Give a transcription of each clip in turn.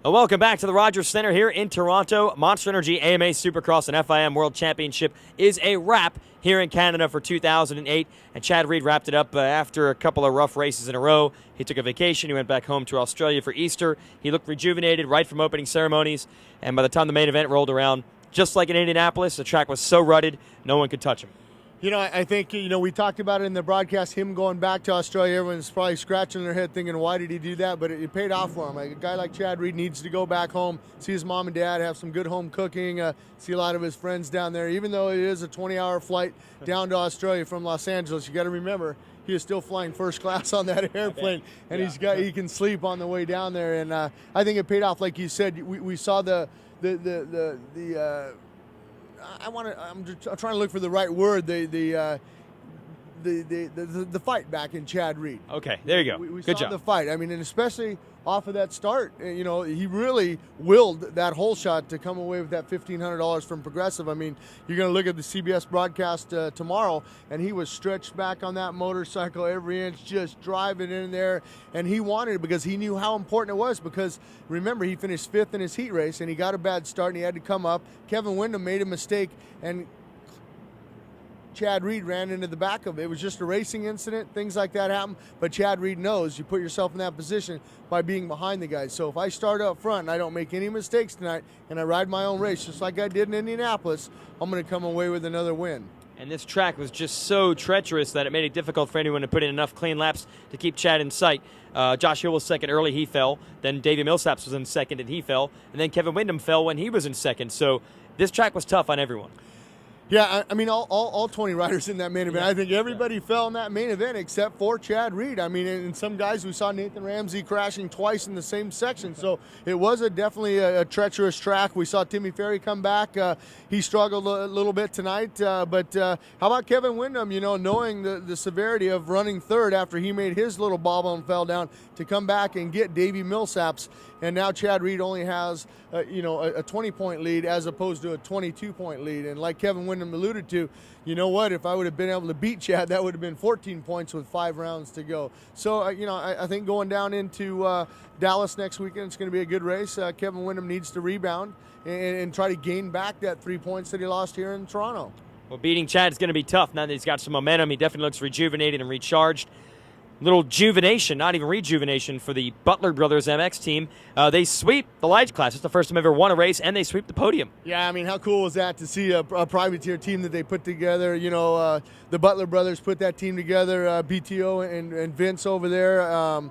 Well, welcome back to the Rogers Center here in Toronto. Monster Energy AMA Supercross and FIM World Championship is a wrap here in Canada for 2008, and Chad Reed wrapped it up after a couple of rough races in a row. He took a vacation. He went back home to Australia for Easter. He looked rejuvenated right from opening ceremonies, and by the time the main event rolled around, just like in Indianapolis, the track was so rutted, no one could touch him. You know, I think, we talked about it in the broadcast, him going back to Australia. Everyone's probably scratching their head thinking, why did he do that? But it paid off for him. Like, a guy like Chad Reed needs to go back home, see his mom and dad, have some good home cooking, see a lot of his friends down there. Even though it is a 20-hour flight down to Australia from Los Angeles, you got to remember, he is still flying first class on that airplane, and he can sleep on the way down there. And I think it paid off. Like you said, we saw I'm trying to look for the right word. The fight back in Chad Reed. Okay, there you go. We Good saw job. the fight. I mean, and especially off of that start, he really willed that whole shot to come away with that $1,500 from Progressive. I mean, you're going to look at the CBS broadcast tomorrow, and he was stretched back on that motorcycle every inch, just driving in there, and he wanted it because he knew how important it was. Because remember, he finished 5th in his heat race, and he got a bad start, and he had to come up. Kevin Windham made a mistake, and Chad Reed ran into the back of it. It was just a racing incident. Things like that happen. But Chad Reed knows you put yourself in that position by being behind the guys. So if I start up front and I don't make any mistakes tonight and I ride my own race just like I did in Indianapolis, I'm going to come away with another win. And this track was just so treacherous that it made it difficult for anyone to put in enough clean laps to keep Chad in sight. Josh Hill was second early, he fell. Then Davey Millsaps was in second and he fell. And then Kevin Windham fell when he was in second. So this track was tough on everyone. Yeah, I mean, all 20 riders in that main event. I think everybody fell in that main event except for Chad Reed. I mean, and some guys, we saw Nathan Ramsey crashing twice in the same section. So it was definitely a treacherous track. We saw Timmy Ferry come back. He struggled a little bit tonight. But how about Kevin Windham, knowing the severity of running third after he made his little bobble and fell down, to come back and get Davey Millsaps. And now Chad Reed only has, a 20-point lead as opposed to a 22-point lead. And like Kevin Windham alluded to, you know what? If I would have been able to beat Chad, that would have been 14 points with 5 rounds to go. So, I think going down into Dallas next weekend, it's going to be a good race. Kevin Windham needs to rebound and try to gain back that 3 points that he lost here in Toronto. Well, beating Chad is going to be tough now that he's got some momentum. He definitely looks rejuvenated and recharged. Little juvenation, not even rejuvenation, for the Butler Brothers MX team. They sweep the light class. It's the first time they've ever won a race, and they sweep the podium. Yeah, I mean, how cool was that to see a privateer team that they put together? The Butler Brothers put that team together, BTO and Vince over there,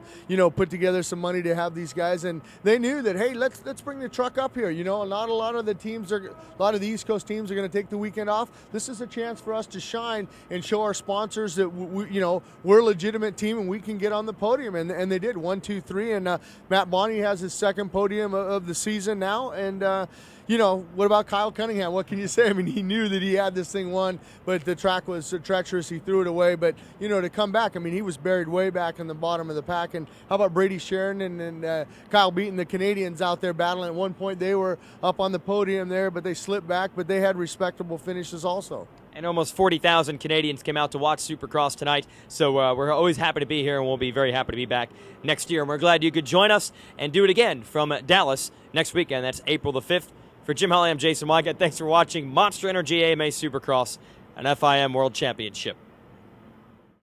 put together some money to have these guys. And they knew that, hey, let's bring the truck up here. Not a lot of the teams a lot of the East Coast teams are going to take the weekend off. This is a chance for us to shine and show our sponsors that, we're a legitimate team and we can get on the podium, and they did. 1, 2, 3, and Matt Bonney has his second podium of the season now. And what about Kyle Cunningham? What can you say? I mean, he knew that he had this thing won, but the track was so treacherous, he threw it away. But to come back, I mean, he was buried way back in the bottom of the pack. And how about Brady Sheridan and Kyle Beaton, the Canadians out there battling? At one point they were up on the podium there, but they slipped back, but they had respectable finishes also. And almost 40,000 Canadians came out to watch Supercross tonight. So we're always happy to be here, and we'll be very happy to be back next year. And we're glad you could join us and do it again from Dallas next weekend. That's April the 5th. For Jim Holley, I'm Jason Weigandt. Thanks for watching Monster Energy AMA Supercross and FIM World Championship.